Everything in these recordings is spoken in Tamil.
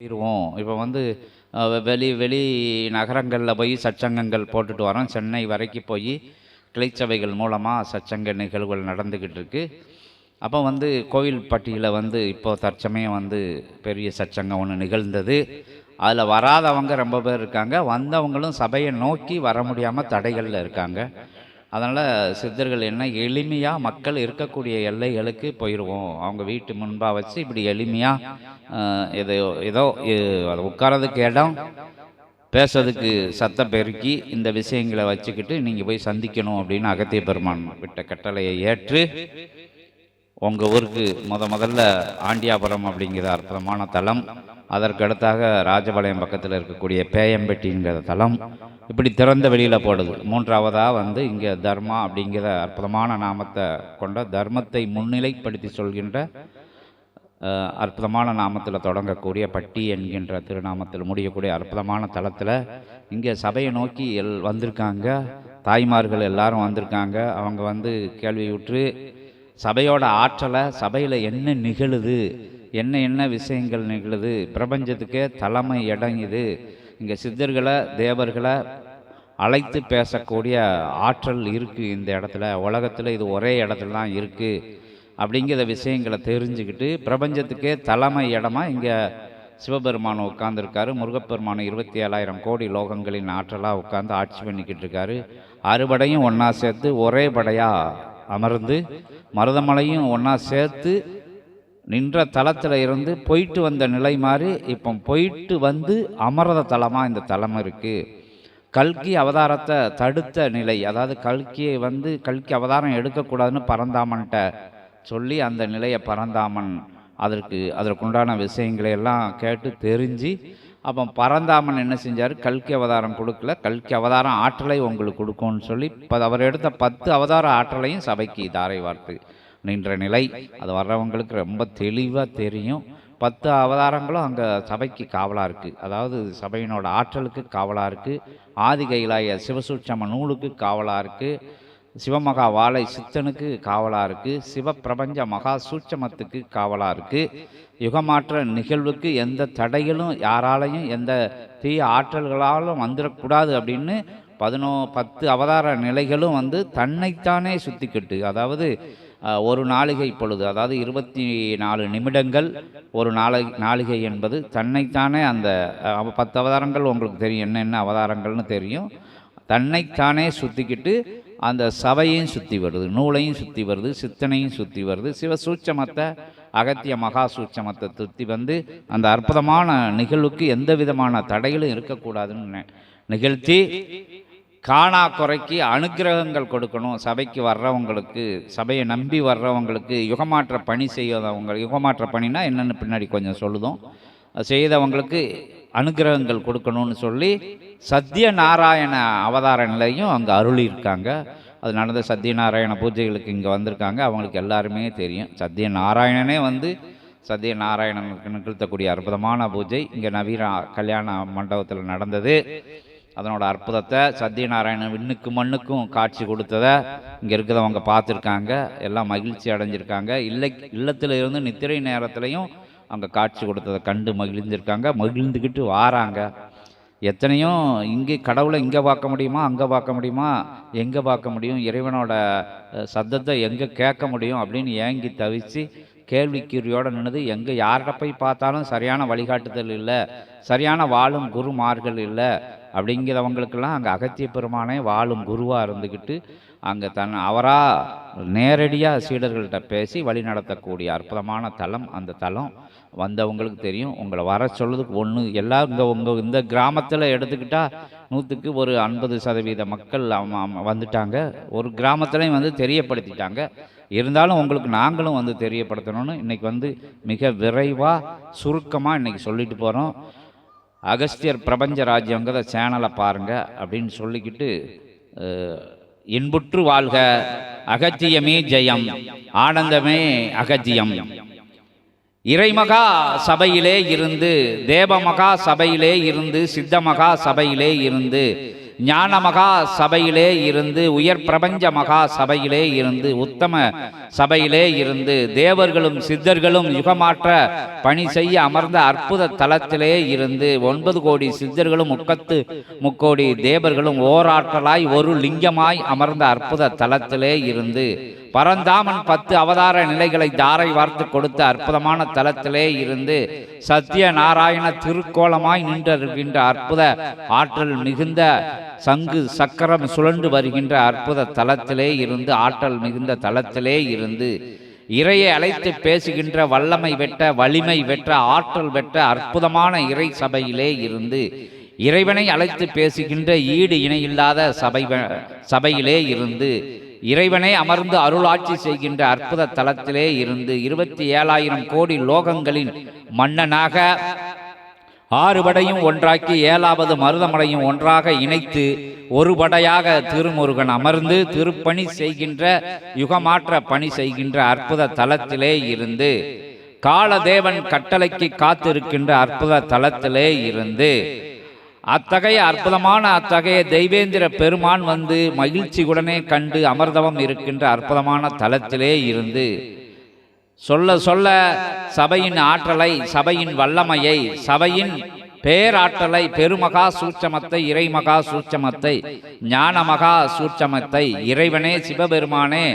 போயிடுவோம். இப்போ வந்து வெளி வெளி நகரங்களில் போய் சச்சங்கங்கள் போட்டுட்டு வரோம். சென்னை வரைக்கும் போய் கிளைச்சபைகள் மூலமாக சச்சங்க நிகழ்வுகள் நடந்துக்கிட்டு இருக்கு. அப்போ வந்து கோவில்பட்டியில் வந்து இப்போ தற்சமயம் வந்து பெரிய சச்சங்கம் ஒன்று நிகழ்ந்தது. அதில் வராதவங்க ரொம்ப பேர் இருக்காங்க, வந்தவங்களும் சபையை நோக்கி வர முடியாமல் தடைகளில் இருக்காங்க. அதனால் சித்தர்கள் என்ன எளிமையாக மக்கள் இருக்கக்கூடிய எல்லைகளுக்கு போயிடுவோம். அவங்க வீட்டு முன்பாக வச்சு இப்படி எளிமையாக ஏதோ அதை உட்காரதுக்கு இடம், பேசுறதுக்கு சத்தம் பெருக்கி இந்த விஷயங்களை வச்சுக்கிட்டு நீங்கள் போய் சந்திக்கணும் அப்படின்னு அகத்திய பெருமான் விட்ட கட்டளையை ஏற்று உங்கள் ஊருக்கு முதல்ல ஆண்டியாபுரம் அப்படிங்கிற அற்புதமான தலம், அதற்கு அடுத்தாக ராஜபாளையம் பக்கத்தில் இருக்கக்கூடிய பேயம்பட்டிங்கிற தலம், இப்படி திறந்த வெளியில் போடுது. மூன்றாவதாக வந்து இங்கே தர்மா அப்படிங்கிற அற்புதமான நாமத்தை கொண்ட, தர்மத்தை முன்னிலைப்படுத்தி சொல்கின்ற அற்புதமான நாமத்தில் தொடங்கக்கூடிய பட்டி என்கின்ற திருநாமத்தில் முடியக்கூடிய அற்புதமான தலத்தில் இங்கே சபையை நோக்கி வந்திருக்காங்க. தாய்மார்கள் எல்லாரும் வந்திருக்காங்க. அவங்க வந்து கேள்வியுற்று சபையோட ஆற்றலை, சபையில் என்ன நிகழுது, என்ன விஷயங்கள் நிகழுது, பிரபஞ்சத்துக்கே தலைமை இடம் இது, இங்கே சித்தர்களை தேவர்களை அழைத்து பேசக்கூடிய ஆற்றல் இருக்குது இந்த இடத்துல, உலகத்தில் இது ஒரே இடத்துல தான் இருக்குது அப்படிங்கிற விஷயங்களை தெரிஞ்சுக்கிட்டு பிரபஞ்சத்துக்கே தலைமை இடமா இங்கே சிவபெருமான் உட்கார்ந்துருக்காரு. முருகப்பெருமான் 27,000 கோடி லோகங்களின் ஆற்றலாக உட்கார்ந்து ஆட்சி பண்ணிக்கிட்டு இருக்காரு. அறுபடையும் ஒன்றா சேர்த்து ஒரே படையாக அமர்ந்து மருதமலையும் ஒன்றா சேர்த்து நின்ற தலத்தில் இருந்து போயிட்டு வந்த நிலை மாதிரி இப்போ போயிட்டு வந்து அமர்ந்த தலமாக இந்த தலம் இருக்குது. கல்கி அவதாரத்தை தடுத்த நிலை, அதாவது கல்கி அவதாரம் எடுக்கக்கூடாதுன்னு பரந்தாமன்ட்ட சொல்லி அந்த நிலையை பரந்தாமன் அதற்குண்டான விஷயங்களை எல்லாம் கேட்டு தெரிஞ்சு அப்போ பரந்தாமன் என்ன செஞ்சார், கல்கி அவதாரம் கொடுக்கல, கல்கி அவதாரம் ஆற்றலை உங்களுக்கு கொடுக்கும்னு சொல்லி அவர் எடுத்த 10 அவதார ஆற்றலையும் சபைக்கு தாரை வார்த்து நின்ற நிலை. அது வர்றவங்களுக்கு ரொம்ப தெளிவாக தெரியும். 10 அவதாரங்களும் அங்கே சபைக்கு காவலாக இருக்குது, அதாவது சபையினோட ஆற்றலுக்கு காவலாக இருக்குது. ஆதி கைலாய சிவசூட்சம நூலுக்கு காவலாக இருக்குது, சிவமகா வாழை சித்தனுக்கு காவலாக இருக்குது, சிவப்பிரபஞ்ச மகா சூட்சமத்துக்கு காவலாக இருக்குது. யுகமாற்ற நிகழ்வுக்கு எந்த தடைகளும் யாராலையும் எந்த தீய ஆற்றல்களாலும் வந்துடக்கூடாது அப்படின்னு 10 அவதார நிலைகளும் வந்து தன்னைத்தானே சுத்திக்கிட்டு, அதாவது ஒரு நாளிகை பொழுது, அதாவது 24 நிமிடங்கள் ஒரு நாளிகை என்பது தன்னைத்தானே அந்த 10 அவதாரங்கள் உங்களுக்கு தெரியும், என்னென்ன அவதாரங்கள்னு தெரியும். தன்னைத்தானே சுற்றிக்கிட்டு அந்த சபையையும் சுற்றி வருது, நூலையும் சுற்றி வருது, சித்தனையும் சுற்றி வருது, சிவசூட்சமத்தை அகத்திய மகா சூட்சமத்தை சுற்றி வந்து அந்த அற்புதமான நிகழ்வுக்கு எந்த விதமான தடைகளும் இருக்கக்கூடாதுன்னு நிகழ்த்தி காணா குறைக்கு அனுக்கிரகங்கள் கொடுக்கணும். சபைக்கு வர்றவங்களுக்கு, சபையை நம்பி வர்றவங்களுக்கு, யுகமாற்ற பணி செய்யாதவங்க, யுகமாற்ற பணினா என்னென்னு பின்னாடி கொஞ்சம் சொல்லுதோம், செய்தவங்களுக்கு அனுக்கிரகங்கள் கொடுக்கணும்னு சொல்லி சத்யநாராயண அவதார நிலையும் அங்கே அருளி இருக்காங்க. அது நடந்த சத்யநாராயண பூஜைகளுக்கு இங்கே வந்திருக்காங்க. அவங்களுக்கு எல்லாருமே தெரியும், சத்யநாராயணனே வந்து சத்யநாராயணனுக்கு நிகழ்த்தக்கூடிய அற்புதமான பூஜை இங்கே நவீன கல்யாண மண்டபத்தில் நடந்தது. அதனோட அற்புதத்தை சத்யநாராயணன் விண்ணுக்கு மண்ணுக்கும் காட்சி கொடுத்ததை இங்கே இருக்கிறவங்க பார்த்துருக்காங்க, எல்லாம் மகிழ்ச்சி அடைஞ்சிருக்காங்க. இல்லத்தில் இருந்து நித்திரை நேரத்துலையும் அங்கே காட்சி கொடுத்ததை கண்டு மகிழ்ந்திருக்காங்க, மகிழ்ந்துக்கிட்டு வாராங்க. எத்தனையோ இங்கே கடவுளை இங்கே பார்க்க முடியுமா, அங்கே பார்க்க முடியுமா, எங்கே பார்க்க முடியும், இறைவனோட சத்தத்தை எங்கே கேட்க முடியும் அப்படின்னு ஏங்கி தவிச்சு கேள்விக்குறியோடு நின்றுது. எங்கே யார்கிட்ட போய் பார்த்தாலும் சரியான வழிகாட்டுதல் இல்லை, சரியான வாழும் குருமார்கள் இல்லை அப்படிங்கிறவங்களுக்கெல்லாம் அங்கே அகத்திய பெருமானே வாழும் குருவாக இருந்துக்கிட்டு அங்கே அவராக நேரடியாக சீடர்கள்ட்ட பேசி வழி நடத்தக்கூடிய அற்புதமான தலம் அந்த தலம். வந்தவங்களுக்கு தெரியும், உங்களை வர சொல்லுறதுக்கு ஒன்று எல்லாம் உங்கள் இந்த கிராமத்தில் எடுத்துக்கிட்டால் 100க்கு ஒரு 50% மக்கள் வந்துட்டாங்க. ஒரு கிராமத்துலையும் வந்து தெரியப்படுத்திட்டாங்க. இருந்தாலும் உங்களுக்கு நாங்களும் வந்து தெரியப்படுத்தணும்னு இன்றைக்கி வந்து மிக விரைவாக சுருக்கமாக இன்றைக்கி சொல்லிட்டு போகிறோம். அகஸ்தியர் பிரபஞ்ச ராஜ்யங்கிற சேனலை பாருங்கள் அப்படின்னு சொல்லிக்கிட்டு, இன்புற்று வாழ்க, அகத்தியமே ஜெயம், ஆனந்தமே அகத்தியம். இறைமகா சபையிலே இருந்து, தேவமகா சபையிலே இருந்து, சித்தமகா சபையிலே இருந்து, ஞான மகா சபையிலே இருந்து, உயர் பிரபஞ்ச மகா சபையிலே இருந்து, உத்தம சபையிலே இருந்து தேவர்களும் சித்தர்களும் யுகமாற்ற பணி செய்ய அமர்ந்த அற்புத தலத்திலே இருந்து 9 கோடி சித்தர்களும் 33 தேவர்களும் ஓராற்றலாய் ஒரு லிங்கமாய் அமர்ந்த அற்புத தலத்திலே இருந்து பரந்தாமன் 10 அவதார நிலைகளை தாரை வார்த்து கொடுத்த அற்புதமான தலத்திலே இருந்து சத்திய நாராயண திருக்கோலமாய் நின்றிருக்கின்ற அற்புத ஆற்றல் மிகுந்த சங்கு சக்கரம் சுழண்டு வருகின்ற அற்புத தலத்திலே இருந்து ஆற்றல் மிகுந்த தலத்திலே இருந்து இறையை அழைத்து பேசுகின்ற வல்லமை வெட்ட வலிமை வெற்ற ஆற்றல் வெற்ற அற்புதமான இறை சபையிலே இருந்து இறைவனை அழைத்து பேசுகின்ற ஈடு இணையில்லாத சபையிலே இருந்து இறைவனை அமர்ந்து அருளாட்சி செய்கின்ற அற்புத தலத்திலே இருந்து 27,000 கோடி லோகங்களின் மன்னனாக 6 படையும் ஒன்றாக்கி 7வது மருதமலையும் ஒன்றாக இணைத்து ஒரு படையாக திருமுருகன் அமர்ந்து திருப்பணி செய்கின்ற யுகமாற்ற பணி செய்கின்ற அற்புத தலத்திலே இருந்து காலதேவன் கட்டளைக்கு காத்திருக்கின்ற அற்புத தலத்திலே இருந்து அத்தகைய அற்புதமான அத்தகைய தெய்வேந்திர பெருமான் வந்து மகிழ்ச்சியுடனே கண்டு அமர்தவம் இருக்கின்ற அற்புதமான தலத்திலே இருந்து சொல்ல சொல்ல சபையின் ஆற்றலை சபையின் வல்லமையை சபையின் பேராற்றலை பெருமகா சூட்சமத்தை இறைமகா சூட்சமத்தை ஞானமகா சூட்சமத்தை இறைவனே சிவபெருமானே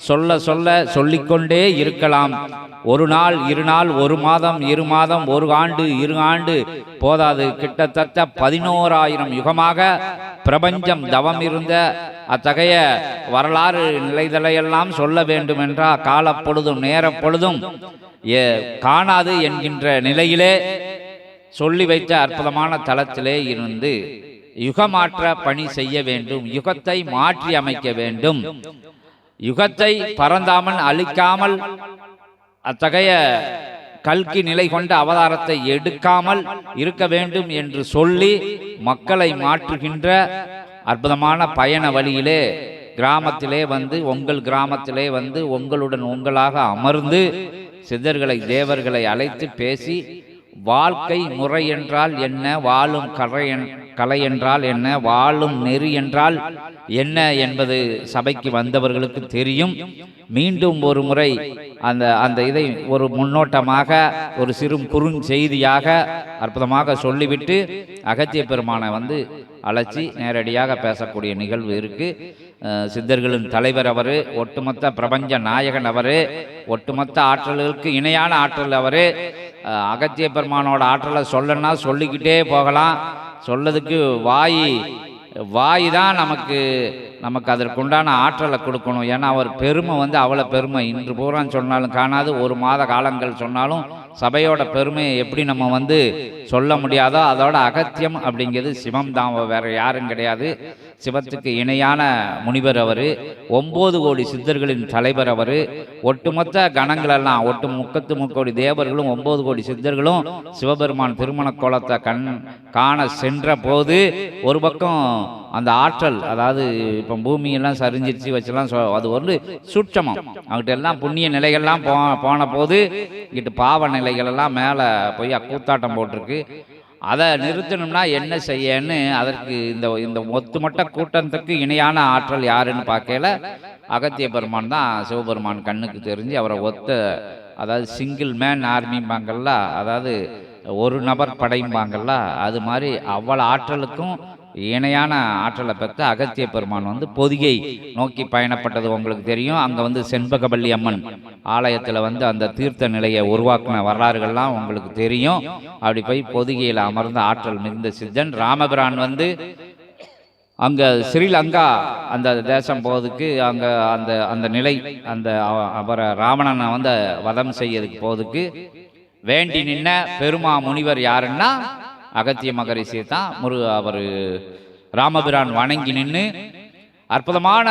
சொல்ல சொல்ல சொல்லிக்கொண்டே இருக்கலாம். ஒரு நாள் 2 நாள் 1 மாதம் 2 மாதம் 1 ஆண்டு 2 ஆண்டு போதாது. கிட்டத்தட்ட 11,000 யுகமாக பிரபஞ்சம் தவம் இருந்த அத்தகைய வரலாறு நிலைதலையெல்லாம் சொல்ல வேண்டும் என்றால் காலப்பொழுதும் நேரப்பொழுதும் காணாது என்கின்ற நிலையிலே சொல்லி வைத்த அற்புதமான தலத்திலே இருந்து யுகமாற்ற பணி செய்ய வேண்டும். யுகத்தை மாற்றி அமைக்க வேண்டும். யுகத்தை பரந்தாமல் அழிக்காமல் அத்தகைய கல்கி நிலை கொண்ட அவதாரத்தை எடுக்காமல் இருக்க வேண்டும் என்று சொல்லி மக்களை மாற்றுகின்ற அற்புதமான பயண வழியிலே கிராமத்திலே வந்து உங்கள் கிராமத்திலே வந்து உங்களுடன் உங்களாக அமர்ந்து சித்தர்களை தேவர்களை அழைத்து பேசி வாழ்க்கை முறை என்றால் என்ன, வாழும் கலை என்றால் என்ன, வாழும் நெறி என்றால் என்ன என்பது சபைக்கு வந்தவர்களுக்கு தெரியும். மீண்டும் ஒரு முறை அந்த இதை ஒரு முன்னோட்டமாக ஒரு சிறு குறுஞ்செய்தியாக அற்புதமாக சொல்லிவிட்டு அகத்திய பெருமானை வந்து அழைச்சி நேரடியாக பேசக்கூடிய நிகழ்வு இருக்கு. சித்தர்களின் தலைவர் அவர், ஒட்டுமொத்த பிரபஞ்ச நாயகன் அவர், ஒட்டுமொத்த ஆற்றல்களுக்கு இணையான ஆற்றல் அவர். அகத்திய பெருமானோட ஆற்றலை சொல்லணும்னா சொல்லிக்கிட்டே போகலாம். சொல்லதுக்கு வாய் தான் நமக்கு அதற்குண்டான ஆற்றலை கொடுக்கணும். ஏன்னா அவர் பெருமை வந்து அவ்வளோ பெருமை. இன்று பூரான் சொன்னாலும் காணாது, 1 மாத காலங்கள் சொன்னாலும் சபையோட பெருமையை எப்படி நம்ம வந்து சொல்ல முடியாதோ அதோட அகத்தியம் அப்படிங்கிறது சிவம் தான், வேற யாரும் கிடையாது. சிவத்துக்கு இணையான முனிவர் அவர், 9 கோடி சித்தர்களின் தலைவர் அவர். ஒட்டுமொத்த கணங்களெல்லாம் 33 கோடி தேவர்களும் 9 கோடி சித்தர்களும் சிவபெருமான் திருமண கோலத்தை காண சென்ற போது ஒரு பக்கம் அந்த ஆற்றல், அதாவது இப்போ பூமியெல்லாம் சரிஞ்சிருச்சு வச்செல்லாம் அது ஒரு சூட்சமம். அவங்ககிட்ட எல்லாம் புண்ணிய நிலைகள்லாம் போன போது இங்கிட்டு பாவ நிலைகளெல்லாம் மேலே போய் கூத்தாட்டம் போட்டிருக்கு. அதை நிறுத்தணும்னா என்ன செய்யன்னு அதற்கு இந்த ஒத்துமொட்ட கூட்டத்துக்கு இணையான ஆற்றல் யாருன்னு பார்க்கல அகத்திய பெருமான் தான். சிவபெருமான் கண்ணுக்கு தெரிஞ்சு அவரை அதாவது சிங்கிள் மேன் ஆர்மிம்பாங்கள்ல, அதாவது ஒரு நபர் படைம்பாங்கள்ல, அது மாதிரி அவ்வளோ ஆற்றலுக்கும் இணையான ஆற்றலை பெற்ற அகத்திய பெருமான் வந்து பொதிகை நோக்கி பயணப்பட்டது உங்களுக்கு தெரியும். அங்கே வந்து செண்பகவல்லி அம்மன் ஆலயத்தில் வந்து அந்த தீர்த்த நிலையை உருவாக்கின வரலாறுகள்லாம் உங்களுக்கு தெரியும். அப்படி போய் பொதிகையில் அமர்ந்த ஆற்றல் மிகுந்த சித்தன் ராமபிரான் வந்து அங்கே ஸ்ரீலங்கா அந்த தேசம் போவதுக்கு அங்கே அந்த நிலை அவரை ராவணனை வந்து வதம் செய்யறதுக்கு போவதுக்கு வேண்டி நின்ன பெருமா முனிவர் யாருன்னா அகத்திய மகரிஷி தான். அவர் ராமபிரான் வணங்கி நின்று அற்புதமான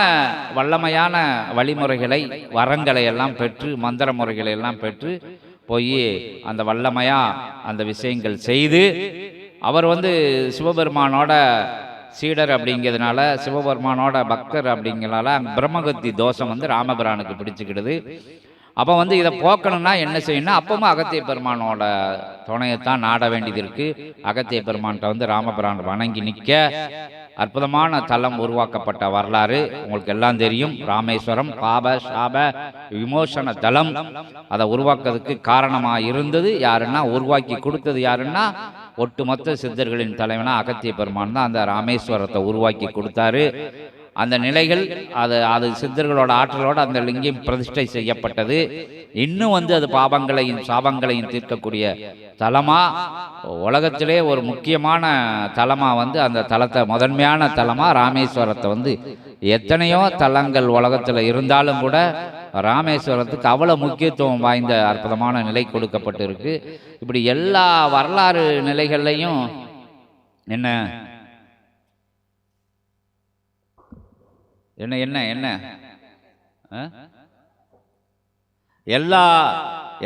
வல்லமையான வழிமுறைகளை வரங்களை எல்லாம் பெற்று மந்திர முறைகளை எல்லாம் பெற்று போய் அந்த வல்லமையா அந்த விஷயங்கள் செய்து அவர் வந்து சிவபெருமானோட சீடர் அப்படிங்கிறதுனால சிவபெருமானோட பக்தர் அப்படிங்கிறனால பிரம்மகத்தி தோஷம் வந்து ராமபிரானுக்கு பிடிச்சிக்கிடுது. அப்போ வந்து இதை போக்கணும்னா என்ன செய்யணும்? அப்பவும் அகத்திய பெருமானோட துணையத்தான் நாட வேண்டியது இருக்குது. அகத்திய பெருமான்கிட்ட வந்து ராமபிரான் வணங்கி நிற்க அற்புதமான தலம் உருவாக்கப்பட்ட வரலாறு உங்களுக்கு எல்லாம் தெரியும். ராமேஸ்வரம் பாப சாப விமோசன தலம். அதை உருவாக்குறதுக்கு காரணமாக இருந்தது யாருன்னா, உருவாக்கி கொடுத்தது யாருன்னா, ஒட்டுமொத்த சித்தர்களின் தலைவனா அகத்திய பெருமான் தான் அந்த ராமேஸ்வரத்தை உருவாக்கி கொடுத்தாரு. அந்த நிலைகள் அது சித்தர்களோட ஆற்றலோடு அந்த லிங்கம் பிரதிஷ்டை செய்யப்பட்டது. இன்னும் அது பாபங்களையும் சாபங்களையும் தீர்க்கக்கூடிய தலமா, உலகத்திலே ஒரு முக்கியமான தலமா அந்த தலத்தை, முதன்மையான தலமா ராமேஸ்வரத்தை எத்தனையோ தலங்கள் உலகத்தில் இருந்தாலும் கூட ராமேஸ்வரத்துக்கு அவ்வளோ முக்கியத்துவம் வாய்ந்த அற்புதமான நிலை கொடுக்கப்பட்டு இருக்கு. இப்படி எல்லா வரலாறு நிலைகள்லையும் என்ன என்ன என்ன என்ன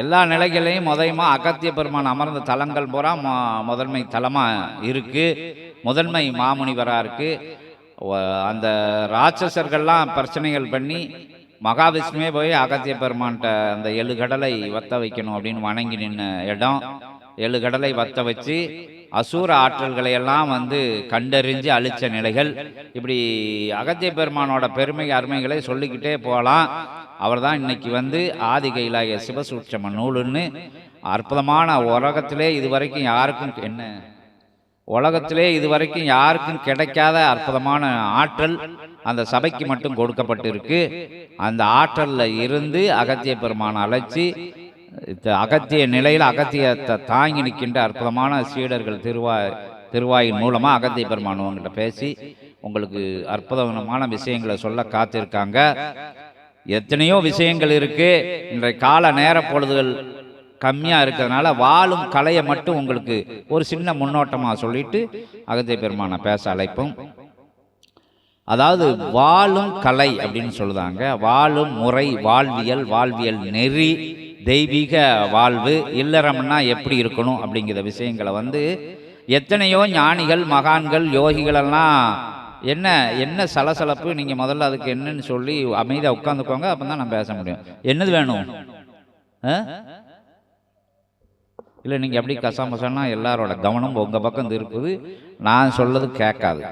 எல்லா நிலைகளையும் அகத்திய பெருமான் அமர்ந்த தலங்கள் பூரா முதன்மை தலமாக இருக்கு. முதன்மை மாமுனிவராக இருக்கு. அந்த ராட்சசர்கள்லாம் பிரச்சனைகள் பண்ணி மகாவிஷ்ணுவே போய் அகத்திய பெருமான்கிட்ட அந்த 7 கடலை வத்த வைக்கணும் அப்படின்னு வணங்கி நின்ன இடம். 7 கடலை வத்த வச்சு அசூர ஆற்றல்களை எல்லாம் கண்டறிஞ்சு அழிச்ச நிலைகள். இப்படி அகத்திய பெருமானோட பெருமை அருமைகளை சொல்லிக்கிட்டே போகலாம். அவர் தான் இன்னைக்கு ஆதி கைலாய சிவசூட்சம நூலுன்னு அற்புதமான உலகத்திலே இதுவரைக்கும் யாருக்கும் கிடைக்காத அற்புதமான ஆற்றல் அந்த சபைக்கு மட்டும் கொடுக்கப்பட்டு இருக்கு. அந்த ஆற்றல்ல இருந்து அகத்திய பெருமானை அழைச்சி அகத்திய நிலையில் அகத்தியத்தை தாங்கி நிற்கின்ற அற்புதமான சீடர்கள் திருவாயின் மூலமாக அகத்திய பெருமான் உங்கள்கிட்ட பேசி உங்களுக்கு அற்புதமான விஷயங்களை சொல்ல காத்திருக்காங்க. எத்தனையோ விஷயங்கள் இருக்கு. இன்றைய கால நேர பொழுதுகள் கம்மியாக இருக்கிறதுனால வாழும் கலையை மட்டும் உங்களுக்கு ஒரு சின்ன முன்னோட்டமாக சொல்லிட்டு அகத்திய பெருமானை பேச அழைப்போம். அதாவது வாழும் கலை அப்படின்னு சொல்லுதாங்க. வாழும் முறை, வாழ்வியல் நெறி, தெய்வீக வாழ்வு, இல்லறம்னா எப்படி இருக்கணும் அப்படிங்கிற விஷயங்களை எத்தனையோ ஞானிகள் மகான்கள் யோகிகளெல்லாம் என்ன சலசலப்பு. நீங்கள் முதல்ல அதுக்கு என்னன்னு சொல்லி அமைதியாக உட்காந்துக்கோங்க. அப்போ தான் நான் பேச முடியும். என்னது வேணும்? இல்லை நீங்கள் எப்படி கசாமசானா எல்லாரோட கவனம் உங்கள் பக்கம் இருக்குது. நான் சொல்லது கேட்காது.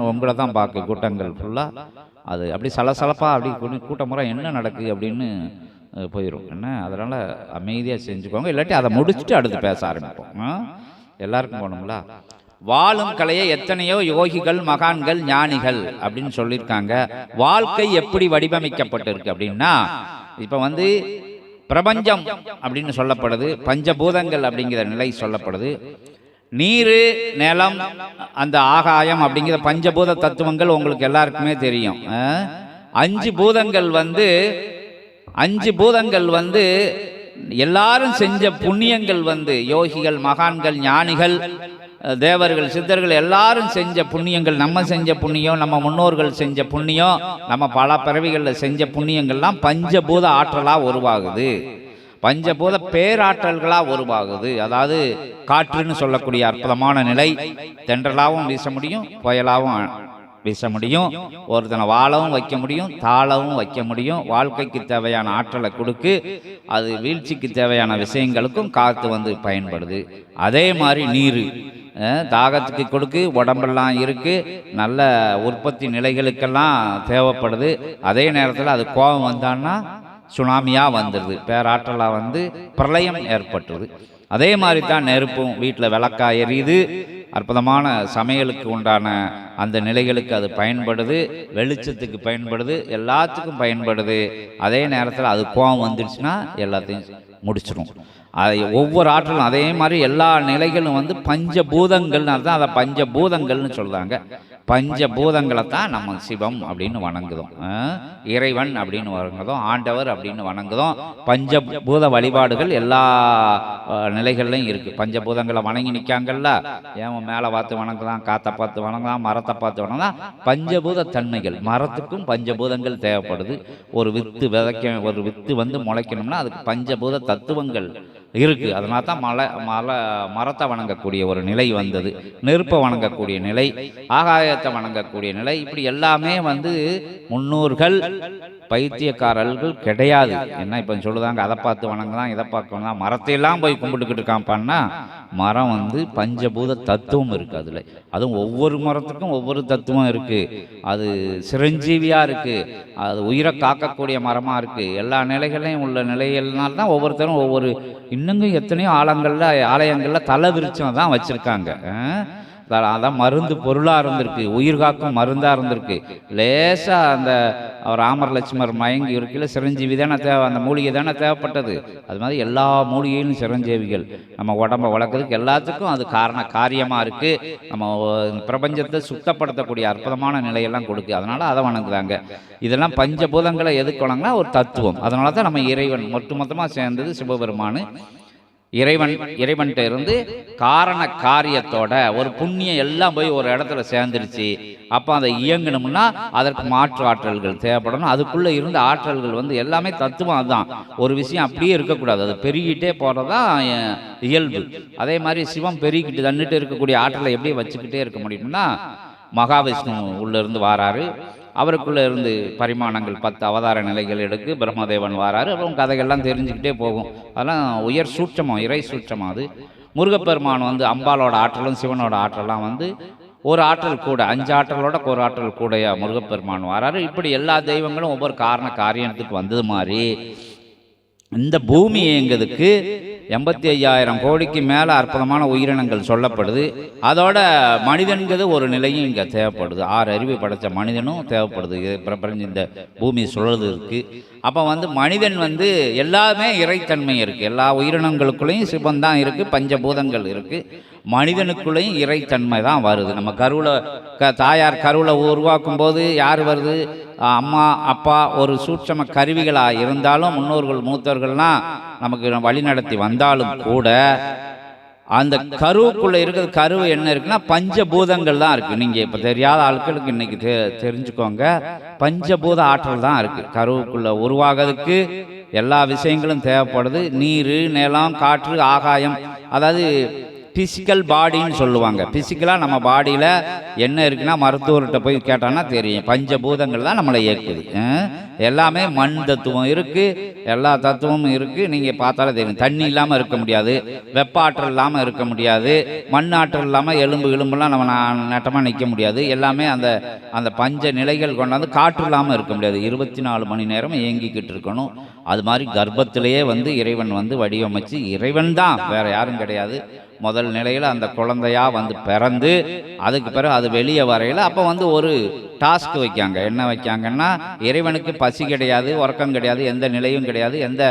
உங்களை தான் பார்க்க கூட்டங்கள் ஃபுல்லாக அது அப்படி சலசலப்பாக அப்படி கூட்டம் முறை என்ன நடக்குது அப்படின்னு போயிடும். அதனால் அமைதியாக செஞ்சுக்கோங்க. இல்லாட்டி அதை முடிச்சுட்டு அடுத்து பேச ஆரம்பிப்போம். எல்லாருக்கும் போகணுங்களா? வாழும் கலையை எத்தனையோ யோகிகள் மகான்கள் ஞானிகள் அப்படின்னு சொல்லியிருக்காங்க. வாழ்க்கை எப்படி வடிவமைக்கப்பட்டிருக்கு அப்படின்னா, இப்போ பிரபஞ்சம் அப்படின்னு சொல்லப்படுது. பஞ்சபூதங்கள் அப்படிங்கிற நிலை சொல்லப்படுது. நீர், நிலம், அந்த ஆகாயம் அப்படிங்கிற பஞ்சபூத தத்துவங்கள் உங்களுக்கு எல்லாருக்குமே தெரியும். 5 பூதங்கள் 5 பூதங்கள் எல்லாரும் செஞ்ச புண்ணியங்கள் யோகிகள் மகான்கள் ஞானிகள் தேவர்கள் சித்தர்கள் எல்லாரும் செஞ்ச புண்ணியங்கள், நம்ம செஞ்ச புண்ணியம், நம்ம முன்னோர்கள் செஞ்ச புண்ணியம், நம்ம பல பிறவிகளில் செஞ்ச புண்ணியங்கள்லாம் பஞ்சபூத ஆற்றலாக உருவாகுது. பஞ்சபூத பேராற்றல்களாக உருவாகுது. அதாவது காற்றுன்னு சொல்லக்கூடிய அற்புதமான நிலை. தென்றலாகவும் வீச முடியும், புயலாகவும் வீச முடியும். ஒருத்தனை வாழவும் வைக்க முடியும், தாளவும் வைக்க முடியும். வாழ்க்கைக்கு தேவையான ஆற்றலை கொடுக்கு. அது வீழ்ச்சிக்கு தேவையான விஷயங்களுக்கும் காற்று பயன்படுது. அதே மாதிரி நீர் தாகத்துக்கு கொடுக்கு, உடம்பெல்லாம் இருக்கு, நல்ல உற்பத்தி நிலைகளுக்கெல்லாம் தேவைப்படுது. அதே நேரத்தில் அது கோபம் வந்தான்னா சுனாமியாக வந்துடுது, பேராற்றலாக பிரளயம் ஏற்பட்டுருது. அதே மாதிரி தான் நெருப்பும் வீட்டில் விளக்கா எரியுது. அற்புதமான சமையலுக்கு உண்டான அந்த நிலைகளுக்கு அது பயன்படுது, வெளிச்சத்துக்கு பயன்படுது, எல்லாத்துக்கும் பயன்படுது. அதே நேரத்தில் அது கோபம் வந்துடுச்சுன்னா எல்லாத்தையும் முடிச்சிடும். அதை ஒவ்வொரு ஆற்றலும் அதே மாதிரி எல்லா நிலைகளும் பஞ்சபூதங்கள்னு தான் அதை பஞ்சபூதங்கள்னு சொல்கிறாங்க. பஞ்சபூதங்களை தான் நம்ம சிவம் அப்படின்னு வணங்குதோம், இறைவன் அப்படின்னு வணங்குதோம், ஆண்டவர் அப்படின்னு வணங்குதோம். பஞ்சபூத வழிபாடுகள் எல்லா நிலைகள்லையும் இருக்குது. பஞ்சபூதங்களை வணங்கி நிற்காங்கல்ல, ஏன் மேலே பார்த்து வணங்கலாம், காற்றை பார்த்து வணங்கலாம், மரத்தை பார்த்து வணங்கலாம். பஞ்சபூத தன்மைகள், மரத்துக்கும் பஞ்சபூதங்கள் தேவைப்படுது. ஒரு வித்து முளைக்கணும்னா அதுக்கு பஞ்சபூத தத்துவங்கள் இருக்குது. அதனால தான் மரத்தை வணங்கக்கூடிய ஒரு நிலை வந்தது, நெருப்பை வணங்கக்கூடிய நிலை, ஆகாய ஆகாயத்தை வணங்கக்கூடிய நிலை. இப்படி எல்லாமே வந்து முன்னோர்கள் பைத்தியக்காரர்கள் கிடையாது. என்ன இப்போ சொல்லுதாங்க, அதை பார்த்து வணங்குதான், இதை பார்க்கணும், மரத்தையெல்லாம் போய் கும்பிட்டுக்கிட்டு இருக்கான்ப்பான்னா, மரம் வந்து பஞ்சபூத தத்துவம் இருக்குது அதில். அதுவும் ஒவ்வொரு மரத்துக்கும் ஒவ்வொரு தத்துவம் இருக்குது. அது சிரஞ்சீவியாக இருக்குது, அது உயிரை காக்கக்கூடிய மரமாக இருக்குது. எல்லா நிலைகளையும் உள்ள நிலைகள்னால்தான் ஒவ்வொருத்தரும் ஒவ்வொரு இன்னும் எத்தனையோ ஆலயங்களில் தலை விருச்சம் தான் வச்சுருக்காங்க. அதான் மருந்து பொருளாக இருந்திருக்கு, உயிர் காக்கும் மருந்தாக இருந்திருக்கு. லேசாக அந்த ராமர் லட்சுமர் மயங்கி இருக்கையில் சிரஞ்சீவி தானே தேவை, அந்த மூலிகை தானே தேவைப்பட்டது. அது மாதிரி எல்லா மூலிகையிலும் சிரஞ்சீவிகள் நம்ம உடம்பை வளர்க்குறதுக்கு எல்லாத்துக்கும் அது காரியமாக இருக்குது. நம்ம பிரபஞ்சத்தை சுத்தப்படுத்தக்கூடிய அற்புதமான நிலையெல்லாம் கொடுக்கு. அதனால் அதை வணங்குறாங்க. இதெல்லாம் பஞ்சபூதங்களை எதுக்கு வணங்கினா ஒரு தத்துவம். அதனால தான் நம்ம இறைவன் மொத்தமாக சேர்ந்தது சிவபெருமான். இறைவன்கிட்ட இருந்து காரண காரியத்தோட ஒரு புண்ணியம் எல்லாம் போய் ஒரு இடத்துல சேர்ந்துருச்சு. அப்போ அதை இயங்கணும்னா அதற்கு மாற்று ஆற்றல்கள் தேவைப்படணும். அதுக்குள்ளே இருந்த ஆற்றல்கள் வந்து எல்லாமே தத்துவம். அதுதான் ஒரு விஷயம் அப்படியே இருக்கக்கூடாது, அது பெருகிட்டே போகிறதான் இயல்பு. அதே மாதிரி சிவம் பெருகிட்டு தன்னிட்டு இருக்கக்கூடிய ஆற்றலை எப்படி வச்சுக்கிட்டே இருக்க முடியும்னா, மகாவிஷ்ணு உள்ளேருந்து வாராரு, அவருக்குள்ளே இருந்து பரிமாணங்கள் 10 அவதார நிலைகள் எடுக்கு பிரம்மதேவன் வாராரு. அப்புறம் கதைகள்லாம் தெரிஞ்சுக்கிட்டே போகும். அதெல்லாம் உயர் சூட்சமம், இறை சூட்சமம். அது முருகப்பெருமான் வந்து அம்பாலோட ஆற்றலும் சிவனோட ஆற்றலாம் வந்து ஒரு ஆற்றல் கூட, 5 ஆற்றலோட ஒரு ஆற்றல் கூடையா முருகப்பெருமான் வாராரு. இப்படி எல்லா தெய்வங்களும் ஒவ்வொரு காரியத்துக்கு வந்தது மாதிரி இந்த பூமி இயங்குறதுக்கு 85,000 கோடிக்கு மேலே அற்புதமான உயிரினங்கள் சொல்லப்படுது. அதோட மனிதன்கிறது ஒரு நிலையும் இங்கே தேவைப்படுது. 6 அறிவு படைத்த மனிதனும் தேவைப்படுது பிரபஞ்சம் இந்த பூமி சுழலுறதுக்கு. அப்போ வந்து மனிதன் வந்து எல்லாமே இறைத்தன்மை இருக்குது. எல்லா உயிரினங்களுக்குள்ளேயும் சிவந்தான் இருக்குது, பஞ்சபூதங்கள் இருக்குது. மனிதனுக்குள்ளேயும் இறைத்தன்மை தான் வருது. நம்ம கருவில் தாயார் கருவில் உருவாக்கும் போது யார் வருது? அம்மா அப்பா ஒரு சூட்சம கருவிகளாக இருந்தாலும் முன்னோர்கள் மூத்தவர்கள்லாம் நமக்கு வழி நடத்தி வந்தாலும் கூட அந்த கருவுக்குள்ளே இருக்கிறது, கருவு என்ன இருக்குன்னா பஞ்சபூதங்கள் தான் இருக்குது. நீங்கள் இப்போ தெரியாத ஆட்களுக்கு இன்னைக்கு தெரிஞ்சுக்கோங்க, பஞ்சபூத ஆற்றல் தான் இருக்குது. கருவுக்குள்ளே உருவாகிறதுக்கு எல்லா விஷயங்களும் தேவைப்படுது. நீர், நிலம், காற்று, ஆகாயம். அதாவது பிசிக்கல் பாடின்னு சொல்லுவாங்க. பிசிக்கலாக நம்ம பாடியில் என்ன இருக்குன்னா மருத்துவர்கிட்ட போய் கேட்டோன்னா தெரியும், பஞ்சபூதங்கள் தான் நம்மளை இயக்குது. எல்லாமே மண் தத்துவம் இருக்குது, எல்லா தத்துவமும் இருக்குது. நீங்கள் பார்த்தாலே தெரியும், தண்ணி இல்லாமல் இருக்க முடியாது, வெப்ப ஆற்றல் இல்லாமல் இருக்க முடியாது, மண் ஆற்றல் இல்லாமல் எலும்புலாம் நம்ம நட்டமாக நிற்க முடியாது. எல்லாமே அந்த அந்த பஞ்ச நிலைகள் கொண்டாந்து காற்று இல்லாமல் இருக்க முடியாது. 24 மணி நேரம் இயங்கிக்கிட்டு இருக்கணும். அது மாதிரி கர்ப்பத்திலேயே வந்து இறைவன் வந்து வடிவமைச்சு, இறைவன் தான், வேறு யாரும் கிடையாது. முதல் நிலையில் அந்த குழந்தையா வந்து பிறந்து அதுக்கு பிறகு அது வெளியே வரையில் அப்போ வந்து ஒரு டாஸ்க் வைக்காங்க. என்ன வைக்காங்கன்னா, இறைவனுக்கு பசி கிடையாது, உறக்கம் கிடையாது, எந்த நிலையும் கிடையாது, எந்த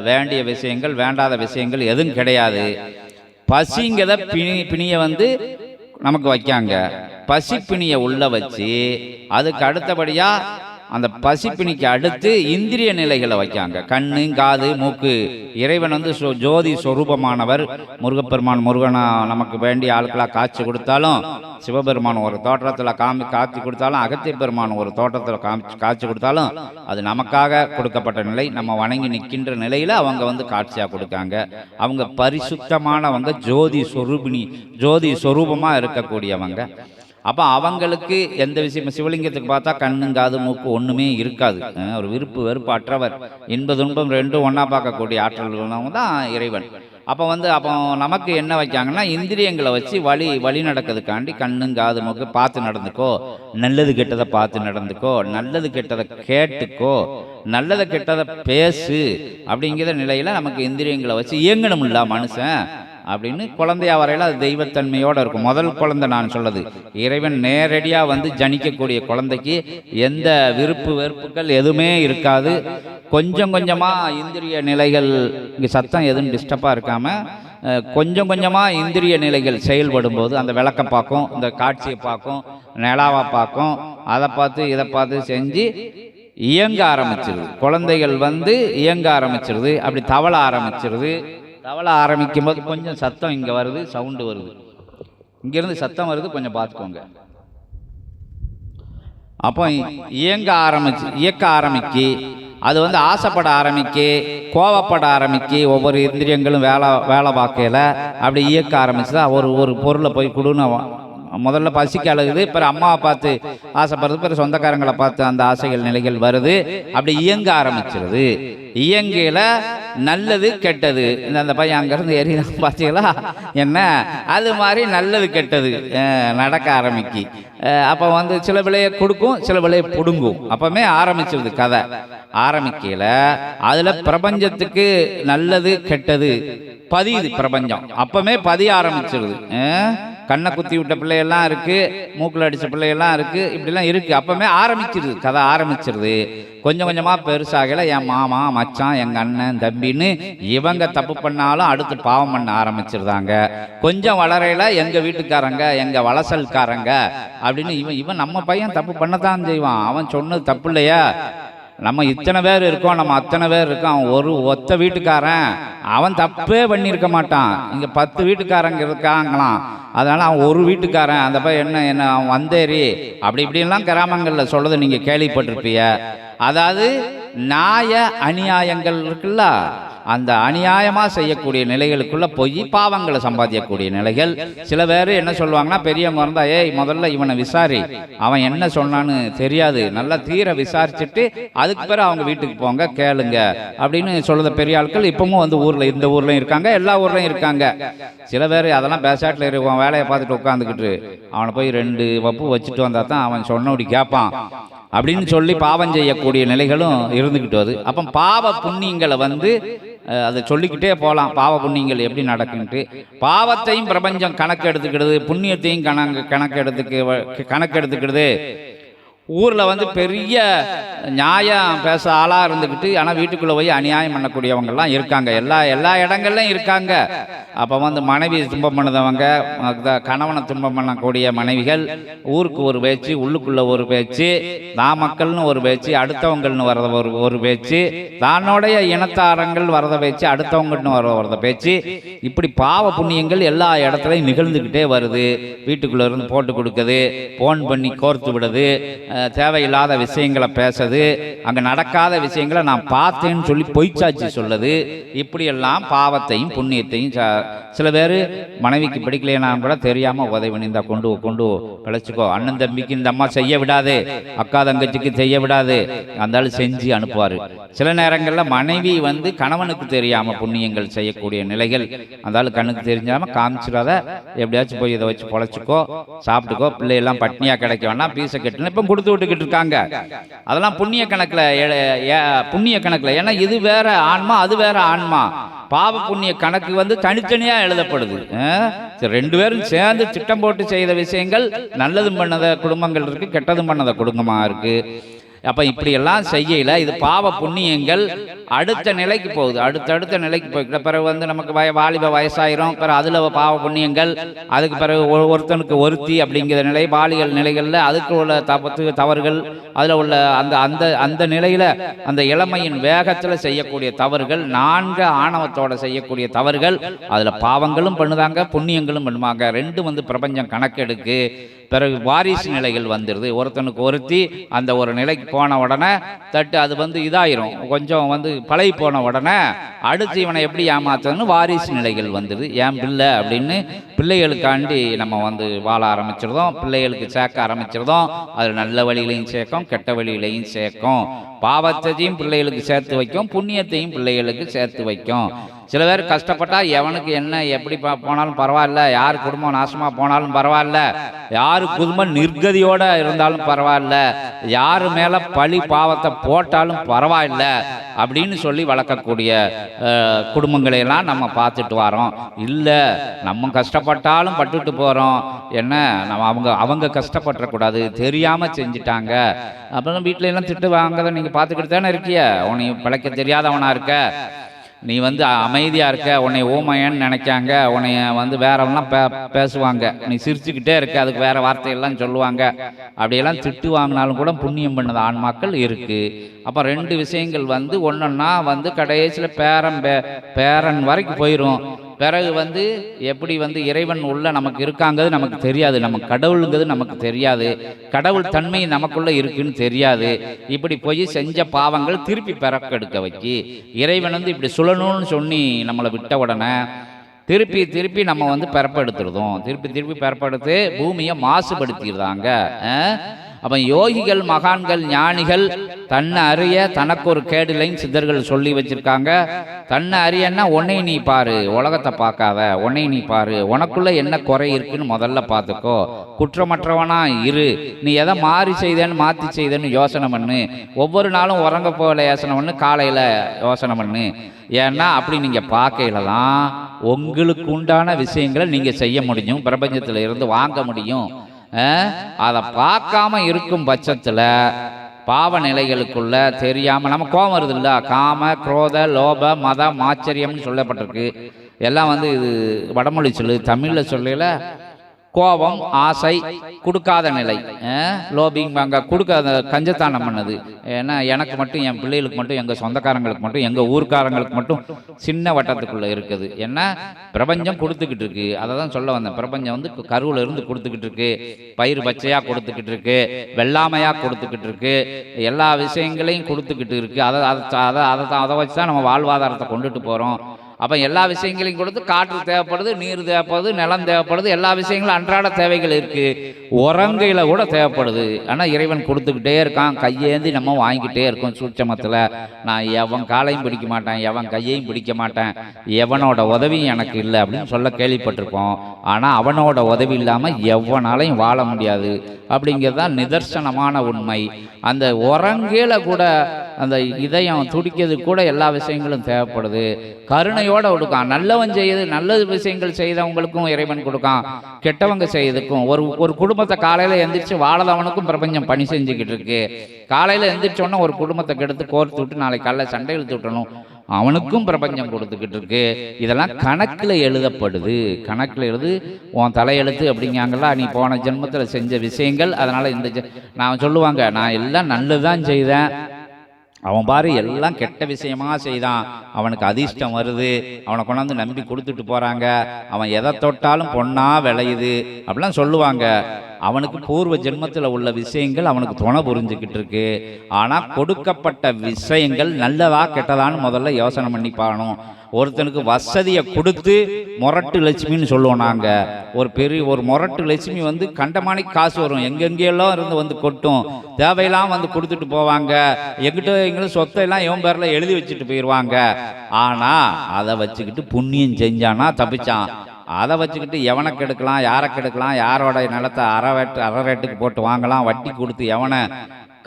வேண்டிய விஷயங்கள் வேண்டாத விஷயங்கள் எதுவும் கிடையாது. பசிங்கிறத பிணியை வந்து நமக்கு வைக்காங்க. பசிப்பிணியை உள்ள வச்சு அதுக்கு அடுத்தபடியாக அந்த பசிப்பிணிக்கு அடுத்து இந்திரிய நிலைகளை வைக்காங்க. கண்ணு, காது, மூக்கு. இறைவன் வந்து ஜோதி சொரூபமானவர். முருகனா நமக்கு வேண்டிய ஆட்களாக காட்சி கொடுத்தாலும், சிவபெருமான் ஒரு தோற்றத்தில் காட்சி கொடுத்தாலும், அகத்திய பெருமான் ஒரு தோற்றத்தில் காட்சி கொடுத்தாலும், அது நமக்காக கொடுக்கப்பட்ட நிலை. நம்ம வணங்கி நிற்கின்ற நிலையில் அவங்க வந்து காட்சியாக கொடுக்காங்க. அவங்க பரிசுத்தமானவங்க, ஜோதி சொரூபிணி, ஜோதி சொரூபமாக இருக்கக்கூடியவங்க. அப்போ அவங்களுக்கு எந்த விஷயம், சிவலிங்கத்துக்கு பார்த்தா கண்ணுங்காது மூக்கு ஒன்றுமே இருக்காது. ஒரு விருப்பு வெறுப்பு அற்றவர், இன்ப துன்பம் ரெண்டும் ஒன்றா பார்க்கக்கூடிய ஆற்றல் தான் இறைவன். அப்போ நமக்கு என்ன வைக்காங்கன்னா, இந்திரியங்களை வச்சு வழி நடக்கிறதுக்காண்டி கண்ணுங்காது மூக்கு பார்த்து நடந்துக்கோ, நல்லது கெட்டதை பார்த்து நடந்துக்கோ, நல்லது கெட்டதை கேட்டுக்கோ, நல்லதை கெட்டதை பேசு அப்படிங்கிற நிலையில் நமக்கு இந்திரியங்களை வச்சு இயங்கணும்ல மனுஷன் அப்படின்னு. குழந்தையா வரையில் அது தெய்வத்தன்மையோடு இருக்கும். முதல் குழந்தை நான் சொல்லுது, இறைவன் நேரடியாக வந்து ஜனிக்கக்கூடிய குழந்தைக்கு எந்த விருப்பு வெறுப்புகள் எதுவுமே இருக்காது. கொஞ்சம் கொஞ்சமாக இந்திரிய நிலைகள், இங்கே சத்தம் எதுவும் டிஸ்டர்பாக இருக்காமல் கொஞ்சம் கொஞ்சமாக இந்திரிய நிலைகள் செயல்படும் போது அந்த விளக்க பார்க்கும், இந்த காட்சியை பார்க்கும், நிலாவை பார்க்கும், அதை பார்த்து இதை பார்த்து செஞ்சு இயங்க ஆரம்பிச்சிருது. குழந்தைகள் வந்து இயங்க ஆரம்பிச்சிருது. அப்படி தவள ஆரம்பிச்சிருது. தவளை ஆரம்பிக்கும் போது கொஞ்சம் சத்தம் இங்கே வருது, சவுண்டு வருது, இங்கேருந்து சத்தம் வருது, கொஞ்சம் பார்த்துக்கோங்க. அப்போ இயக்க ஆரம்பிக்கு, அது வந்து ஆசைப்பட ஆரம்பிக்கு, கோவப்பட ஆரம்பிக்கு. ஒவ்வொரு இந்திரியங்களும் வேலை பார்க்கையில் அப்படி இயக்க ஆரம்பிச்சுதான் ஒரு பொருளை போய் கொடுன்னு முதல்ல பசிக்கு அழுகுது, பிறகு அம்மாவை பார்த்து ஆசைப்படுறது, பிறகு சொந்தக்காரங்களை பார்த்து அந்த ஆசைகள் நிலைகள் வருது. அப்படி இயங்க ஆரம்பிச்சிருது. இயங்கையில் நல்லது கெட்டது, அந்த பையன் அங்கேருந்து ஏறிதான் பார்த்தீங்களா என்ன, அது மாதிரி நல்லது கெட்டது நடக்க ஆரம்பிக்கி. அப்போ வந்து சில விலையை கொடுக்கும், சில விலையை பிடுங்கும். அப்போமே ஆரம்பிச்சிருது கதை. ஆரம்பிக்கல அதில் பிரபஞ்சத்துக்கு நல்லது கெட்டது பதியுது. பிரபஞ்சம் அப்பமே பதிய ஆரம்பிச்சிருது. கண்ணை குத்தி விட்ட பிள்ளையெல்லாம் இருக்கு, மூக்கில் அடித்த பிள்ளையெல்லாம் இருக்கு, இப்படிலாம் இருக்கு. அப்பமே ஆரம்பிச்சிருது கதை, ஆரம்பிச்சிருது. கொஞ்சம் கொஞ்சமாக பெருசாகல என் மாமா மச்சான் எங்கள் அண்ணன் தம்பின்னு இவங்க தப்பு பண்ணாலும் அடுத்து பாவம் பண்ண ஆரம்பிச்சிருந்தாங்க. கொஞ்சம் வளரையில் எங்கள் வீட்டுக்காரங்க எங்கள் வளசல்காரங்க அப்படின்னு இவன் நம்ம பையன் தப்பு பண்ணத்தான் செய்வான், அவன் சொன்னது தப்பு இல்லையா, நம்ம இத்தனை பேர் இருக்கோம், நம்ம அத்தனை பேர் இருக்கோம், அவன் ஒரு ஒத்த வீட்டுக்காரன், அவன் தப்பே பண்ணியிருக்க மாட்டான், இங்கே 10 வீட்டுக்காரங்க இருக்காங்களாம், அதனால் அவன் ஒரு வீட்டுக்காரன், அந்த பையன் என்ன அவன் வந்தேரி அப்படி இப்படின்லாம் கிராமங்களில் சொல்றது நீங்கள் கேள்விப்பட்டிருப்பீங்க. அதாவது நியாய அநியாயங்கள் இருக்குல்ல, அந்த அநியாயமாக செய்யக்கூடிய நிலைகளுக்குள்ளே போய் பாவங்களை சம்பாதிக்கக்கூடிய நிலைகள். சில பேர் என்ன சொல்லுவாங்கன்னா, பெரியவங்க இருந்தால் ஏய் முதல்ல இவனை விசாரி, அவன் என்ன சொன்னான்னு தெரியாது, நல்லா தீர விசாரிச்சுட்டு அதுக்கு பிறகு அவங்க வீட்டுக்கு போங்க கேளுங்க அப்படின்னு சொல்லுற பெரிய ஆட்கள் இப்பவும் வந்து ஊரில், இந்த ஊர்லையும் இருக்காங்க, எல்லா ஊர்லையும் இருக்காங்க. சில பேர் அதெல்லாம் பேசாட்டில் இருப்பான், வேலையை பார்த்துட்டு உட்காந்துக்கிட்டு அவனை போய் 2 வப்பு வச்சுட்டு வந்தால் தான் அவன் சொன்னபடி கேட்பான் அப்படின்னு சொல்லி பாவம் செய்யக்கூடிய நிலைகளும் இருந்துக்கிட்டு வருது. அப்போ பாவ புண்ணியங்களை வந்து அதை சொல்லிக்கிட்டே போகலாம், பாவ புண்ணியங்கள் எப்படி நடக்குன்ட்டு. பாவத்தையும் பிரபஞ்சம் கணக்கு எடுத்துக்கிடுது, புண்ணியத்தையும் கணக்கு எடுத்துக்கிடுது. ஊரில் வந்து பெரிய நியாயம் பேச ஆளாக இருந்துக்கிட்டு ஆனால் வீட்டுக்குள்ளே போய் அநியாயம் பண்ணக்கூடியவங்கெல்லாம் இருக்காங்க, எல்லா இடங்கள்லையும் இருக்காங்க. அப்போ வந்து மனைவி துன்பம் பண்ணுறவங்க, கணவனை துன்பம் பண்ணக்கூடிய மனைவிகள், ஊருக்கு ஒரு பேச்சு, உள்ளுக்குள்ளே ஒரு பேச்சு, நாமக்கல்னு ஒரு பேச்சு, அடுத்தவங்கள்னு வரத ஒரு பேச்சு, தானோடைய இனத்தாரங்கள் வரத பேச்சு, அடுத்தவங்கன்னு வரத பேச்சு, இப்படி பாவ புண்ணியங்கள் எல்லா இடத்துலையும் நிகழ்ந்துக்கிட்டே வருது. வீட்டுக்குள்ளே இருந்து போட்டு கொடுக்குது, ஃபோன் பண்ணி கோர்த்து விடுது, தேவையில்லாத விஷயங்களை பேசுது, அங்கே நடக்காத விஷயங்களை நான் பார்த்தேன்னு சொல்லி பொய்ச்சாட்சி சொல்லுது. இப்படியெல்லாம் பாவத்தையும் புண்ணியத்தையும் சில பேர் மனைவிக்கு பிடிக்கலைன்னா கூட தெரியாமல் உதவி பண்ணியிருந்தா கொண்டு பிழைச்சிக்கோ, அண்ணன் தம்பிக்கு இந்த அம்மா செய்ய விடாது, அக்கா தங்கச்சிக்கு செய்ய விடாது, அந்தாலும் செஞ்சு அனுப்புவார். சில நேரங்களில் மனைவி வந்து கணவனுக்கு தெரியாமல் புண்ணியங்கள் செய்யக்கூடிய நிலைகள், அந்தாலும் கண்ணுக்கு தெரிஞ்சாமல் காமிச்சிடாத, எப்படியாச்சும் போய் இதை வச்சு பொழைச்சிக்கோ, சாப்பிட்டுக்கோ, பிள்ளையெல்லாம் பட்னியாக கிடைக்க வேணாம், பீசை கட்டுன்னு இப்போ கொடுத்து விட்டுக்கிட்டு இருக்காங்க. அதெல்லாம் புண்ணிய கணக்கில், ஏன்னா இது வேற ஆன்மா, அது வேற ஆன்மா. பாவ புண்ணிய கணக்கு வந்து தனித்தனியா எழுதப்படுது. 2 பேரும் சேர்ந்து திட்டம் போட்டு செய்த விஷயங்கள், நல்லதும் பண்ணத குடும்பங்கள் இருக்கு, கெட்டதும் பண்ணத குடும்பமா இருக்கு. அப்போ இப்படியெல்லாம் செய்யல, இது பாவ புண்ணியங்கள் அடுத்த நிலைக்கு போகுது, அடுத்த நிலைக்கு போய்க்கிட்ட பிறகு வந்து நமக்கு வாலிப வயசாயிரும், பிறகு அதில் பாவ புண்ணியங்கள், அதுக்கு பிறகு ஒருத்தனுக்கு ஒருத்தி அப்படிங்கிற நிலை, பாலியல் நிலைகளில் அதுக்கு உள்ள தவறுகள், அதில் உள்ள அந்த நிலையில் அந்த இளமையின் வேகத்தில் செய்யக்கூடிய தவறுகள், 4 ஆணவத்தோட செய்யக்கூடிய தவறுகள், அதில் பாவங்களும் பண்ணுதாங்க, புண்ணியங்களும் பண்ணுவாங்க. 2 வந்து பிரபஞ்சம் கணக்கெடுக்கு. பிறகு வாரிசு நிலைகள் வந்துடுது. ஒருத்தனுக்கு ஒருத்தி அந்த ஒரு நிலைக்கு போன உடனே அது வந்து இதாயிரும், கொஞ்சம் வந்து பழகி போன உடனே அடுத்து இவனை எப்படி ஏமாத்தணும்னு வாரிசு நிலைகள் வந்துடுது. ஏன் பிள்ளை அப்படின்னு பிள்ளைகளுக்காண்டி நம்ம வந்து வாழ ஆரம்பிச்சிருந்தோம், பிள்ளைகளுக்கு சேர்க்க ஆரம்பிச்சிருந்தோம். அது நல்ல வழியிலையும் சேர்க்கும், கெட்ட வழியிலையும் சேர்க்கும். பாவத்தையும் பிள்ளைகளுக்கு சேர்த்து வைக்கும், புண்ணியத்தையும் பிள்ளைகளுக்கு சேர்த்து வைக்கும். சில பேர் கஷ்டப்பட்டா எவனுக்கு என்ன எப்படி போனாலும் பரவாயில்ல, யார் குடும்பம் நாசமாக போனாலும் பரவாயில்ல, யார் குடும்பம் நிர்கதியோடு இருந்தாலும் பரவாயில்ல, யார் மேலே பழி பாவத்தை போட்டாலும் பரவாயில்ல அப்படின்னு சொல்லி வளர்க்கக்கூடிய குடும்பங்களையெல்லாம் நம்ம பார்த்துட்டு வரோம். இல்லை, நம்ம கஷ்டப்பட்டாலும் பட்டுட்டு போகிறோம், என்ன நம்ம அவங்க கஷ்டப்பட்டுறக்கூடாது, தெரியாமல் செஞ்சிட்டாங்க. அப்புறம் வீட்டில எல்லாம் திட்டு வாங்கதை நீங்கள் பார்த்துக்கிட்டு தானே இருக்கிய, உன்னை பிழைக்க தெரியாதவனா இருக்க, நீ வந்து அமைதியாக இருக்க, உன்னை ஊமையன்னு நினைக்காங்க, உன்னை வந்து வேறவெல்லாம் பேசுவாங்க, நீ சிரிச்சுக்கிட்டே இருக்க, அதுக்கு வேற வார்த்தையெல்லாம் சொல்லுவாங்க. அப்படியெல்லாம் திட்டு வாங்கினாலும் கூட புண்ணியம் பண்ணது ஆன்மாக்கள் இருக்குது. அப்போ 2 விஷயங்கள் வந்து ஒன்றுன்னா வந்து கடைசியில் பேரன் வரைக்கும் போயிடும். பிறகு வந்து எப்படி வந்து இறைவன் உள்ள நமக்கு இருக்காங்கிறது நமக்கு தெரியாது, நம்ம கடவுளுங்கிறது நமக்கு தெரியாது, கடவுள் தன்மை நமக்குள்ள இருக்குன்னு தெரியாது. இப்படி போய் செஞ்ச பாவங்கள் திருப்பி பிறக்கெடுக்க வச்சு இறைவன் வந்து இப்படி சுழணும்னு சொல்லி நம்மளை விட்ட உடனே திருப்பி திருப்பி நம்ம வந்து பிறப்பெடுத்துருதோம், திருப்பி பிறப்பெடுத்து பூமியை மாசுபடுத்திடுறாங்க. அப்போ யோகிகள், மகான்கள், ஞானிகள் தன்னை அறிய தனக்கு ஒரு கேடுலைன்னு சித்தர்கள் சொல்லி வச்சிருக்காங்க. தன்னை அறியன்னா உன்னை நீ பாரு, உலகத்தை பார்க்காத, உன்னை நீ பாரு, உனக்குள்ள என்ன குறை இருக்குன்னு முதல்ல பார்த்துக்கோ, குற்றமற்றவனா இரு, நீ எதை மாறி செய்தேன்னு மாற்றி செய்தேன்னு யோசனை பண்ணு, ஒவ்வொரு நாளும் உறங்க போகல யோசனை பண்ணு, காலையில் யோசனை பண்ணு. ஏன்னா அப்படி நீங்கள் பார்க்கையில தான் உங்களுக்கு உண்டான விஷயங்களை நீங்கள் செய்ய முடியும், பிரபஞ்சத்தில் இருந்து வாங்க முடியும். அதை பார்க்காம இருக்கும் பட்சத்தில் பாவ நிலைகளுக்குள்ள தெரியாமல் நம்ம கோபம் வருது இல்லை, காம, குரோத, லோப, மதம், ஆச்சரியம்னு சொல்லப்பட்டிருக்கு. எல்லாம் வந்து இது வடமொழி சொல்லு, தமிழில் சொல்லல. கோபம், ஆசை, கொடுக்காத நிலை, லோபிங்பாங்க, கொடுக்காத கஞ்சத்தானம் பண்ணது. ஏன்னா எனக்கு மட்டும், என் பிள்ளைகளுக்கு மட்டும், எங்கள் சொந்தக்காரங்களுக்கு மட்டும், எங்கள் ஊர்க்காரங்களுக்கு மட்டும் சின்ன வட்டத்துக்குள்ளே இருக்குது. ஏன்னா பிரபஞ்சம் கொடுத்துக்கிட்டு இருக்கு. அதை தான் சொல்ல வந்தேன். பிரபஞ்சம் வந்து கருவில் இருந்து கொடுத்துக்கிட்டு இருக்கு, பயிர் பச்சையாக கொடுத்துக்கிட்டு இருக்கு, வெள்ளாமையாக கொடுத்துக்கிட்டு இருக்கு, எல்லா விஷயங்களையும் கொடுத்துக்கிட்டு இருக்கு. அதை வச்சு தான் நம்ம வாழ்வாதாரத்தை கொண்டுட்டு போகிறோம். அப்போ எல்லா விஷயங்களையும் கொடுத்து, காற்று தேவைப்படுது, நீர் தேவைப்படுது, நிலம் தேவைப்படுது, எல்லா விஷயங்களும் அன்றாட தேவைகள் இருக்குது, உறங்கையில் கூட தேவைப்படுது. ஆனால் இறைவன் கொடுத்துக்கிட்டே இருக்கான், கையேந்தி நம்ம வாங்கிக்கிட்டே இருக்கோம். சூட்சமத்தில் நான் எவன் காலையும் பிடிக்க மாட்டேன், எவன் கையையும் பிடிக்க மாட்டேன், எவனோட உதவியும் எனக்கு இல்லை அப்படின்னு சொல்ல கேள்விப்பட்டிருக்கோம். ஆனால் அவனோட உதவி இல்லாமல் எவனாலையும் வாழ முடியாது அப்படிங்கிறது தான் நிதர்சனமான உண்மை. அந்த உறங்கையில் கூட அந்த இதயம் துடிக்கிறது கூட எல்லா விஷயங்களும் தேவைப்படுது. கருணையோட கொடுக்கான். நல்லவன் செய்யுது, நல்ல விஷயங்கள் செய்தவங்களுக்கும் இறைவன் கொடுக்கான், கெட்டவங்க செய்யறதுக்கும். ஒரு குடும்பத்தை காலையில் எந்திரிச்சு வாழதவனுக்கும் பிரபஞ்சம் பணி செஞ்சுக்கிட்டு இருக்கு. காலையில் எந்திரிச்சோன்னா ஒரு குடும்பத்தை கெடுத்து கோர்த்து விட்டு நாளைக்கு காலையில் சண்டை இழுத்து விட்டணும், அவனுக்கும் பிரபஞ்சம் கொடுத்துக்கிட்டு இருக்கு. இதெல்லாம் கணக்கில் எழுதப்படுது. கணக்கில் எழுது உன் தலையெழுத்து அப்படிங்காங்களா, நீ போன ஜென்மத்தில் செஞ்ச விஷயங்கள். அதனால் நான் சொல்லுவாங்க, நான் எல்லாம் நல்லதுதான் செய்தேன், அவன் பாரு எல்லாம் கெட்ட விஷயமா செய்தான், அவனுக்கு அதிர்ஷ்டம் வருது, அவனை கொண்டாந்து நம்பி கொடுத்துட்டு போகிறாங்க, அவன் எதை தொட்டாலும் பொண்ணா விளையுது அப்படிலாம் சொல்லுவாங்க. அவனுக்கு பூர்வ ஜென்மத்தில் உள்ள விஷயங்கள் அவனுக்கு துணை புரிஞ்சுக்கிட்டு இருக்கு. ஆனால் கொடுக்கப்பட்ட விஷயங்கள் நல்லதா கெட்டதான்னு முதல்ல யோசனை பண்ணி பார்க்கணும். ஒருத்தனுக்கு வசதியை கொடுத்து மொரட்டு லட்சுமின்னு சொல்லுவோம் நாங்கள். ஒரு மொரட்டு லட்சுமி வந்து கண்டமானிக்கு காசு வரும், எங்கெங்கெல்லாம் இருந்து வந்து கொட்டும், தேவையெல்லாம் வந்து கொடுத்துட்டு போவாங்க, எங்கிட்ட சொத்தையெல்லாம் இவன் பேரில் எழுதி வச்சுட்டு போயிடுவாங்க. ஆனால் அதை வச்சுக்கிட்டு புண்ணியம் செஞ்சானா தப்பிச்சான். அதை வச்சுக்கிட்டு எவனை கெடுக்கலாம், யாரை கெடுக்கலாம், யாரோட நிலத்தை அரை ரேட்டுக்கு போட்டு வாங்கலாம், வட்டி கொடுத்து எவனை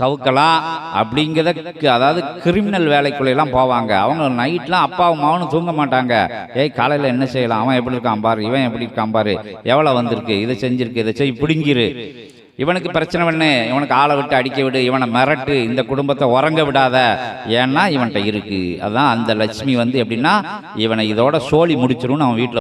கவுக்கலாம் அப்படிங்கிறத, அதாவது கிரிமினல் வேலைக்குள்ளெல்லாம் போவாங்க. அவங்க நைட்லாம் அப்பாவும் மாவனும் தூங்க மாட்டாங்க. காலையில் என்ன செய்யலாம், அவன் எப்படி இருக்கான் பாரு, இவன் எப்படி இருக்கான் பாரு, எவ்வளோ வந்திருக்கு, இதை செஞ்சிருக்கு, இதை செய், பிடுங்கிரு, இவனுக்கு பிரச்சனை பண்ணு, இவனுக்கு ஆளை விட்டு அடிக்க விடு, இவனை மிரட்டு, இந்த குடும்பத்தை உறங்க விடாத, ஏன்னா இவன்கிட்ட இருக்கு. அதான் அந்த லட்சுமி வந்து எப்படின்னா இவனை இதோட சோழி முடிச்சிரும்னு அவன் வீட்டில்